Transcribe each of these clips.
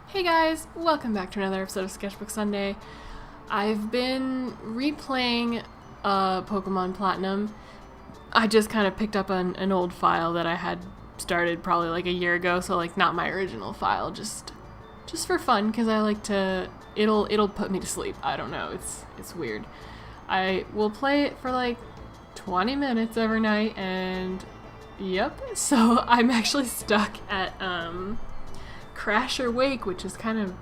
Hey guys, welcome back to another episode of Sketchbook Sunday. I've been replaying Pokemon Platinum. I just kind of picked up an old file that I had started probably like a year ago, so like not my original file, just for fun, because I like to, it'll put me to sleep. I don't know, it's weird. I will play it for like 20 minutes every night, and yep, so I'm actually stuck at Crash or Wake, which is kind of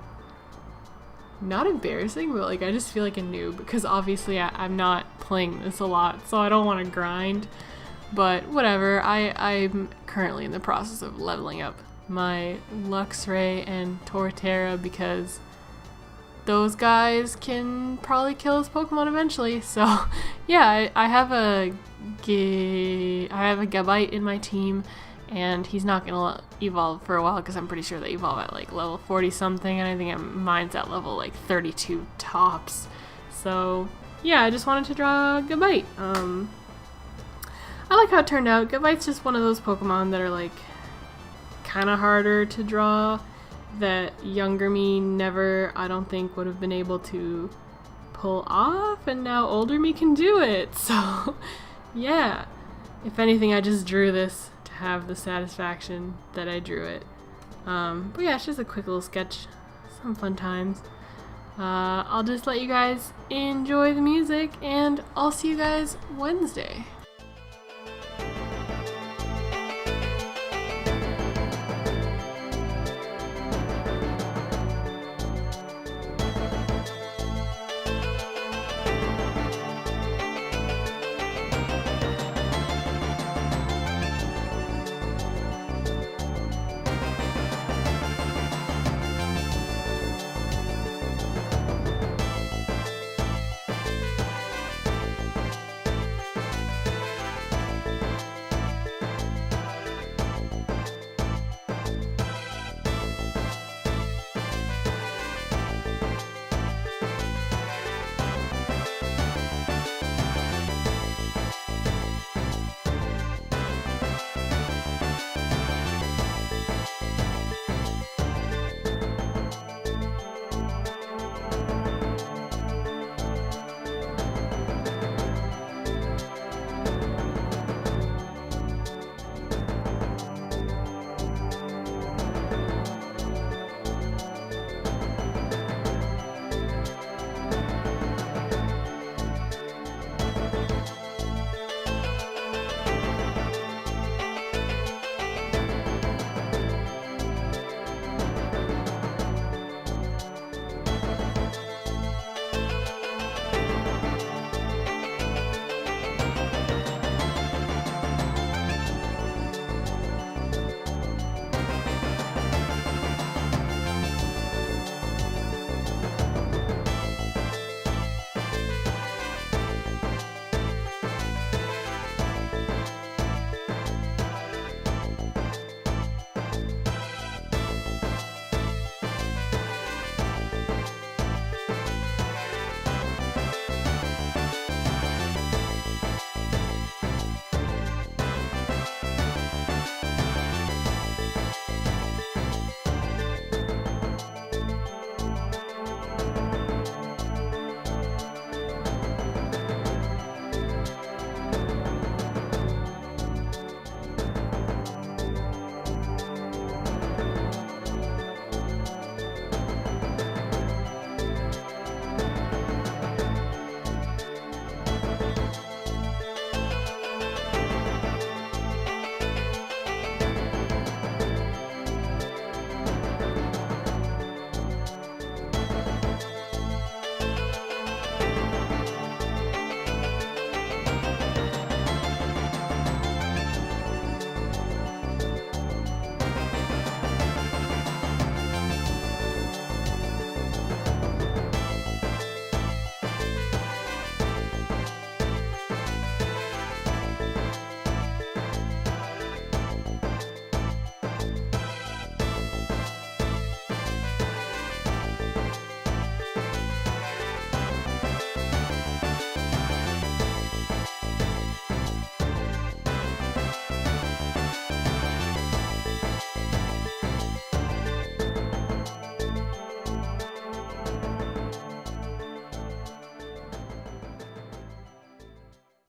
not embarrassing, but like I just feel like a noob because obviously I'm not playing this a lot, so I don't want to grind, but whatever. I'm currently in the process of leveling up my Luxray and Torterra because those guys can probably kill his Pokemon eventually. So yeah, I have a Gabite in my team, and he's not gonna evolve for a while because I'm pretty sure they evolve at like level 40 something, and I think mine's at level like 32 tops. So yeah, I just wanted to draw Gabite. I like how it turned out. Gabite's just one of those Pokemon that are like kind of harder to draw, that younger me never, I don't think, would have been able to pull off, and now older me can do it. So yeah, if anything, I just drew this to have the satisfaction that I drew it. But yeah, it's just a quick little sketch, some fun times. I'll just let you guys enjoy the music, and I'll see you guys Wednesday.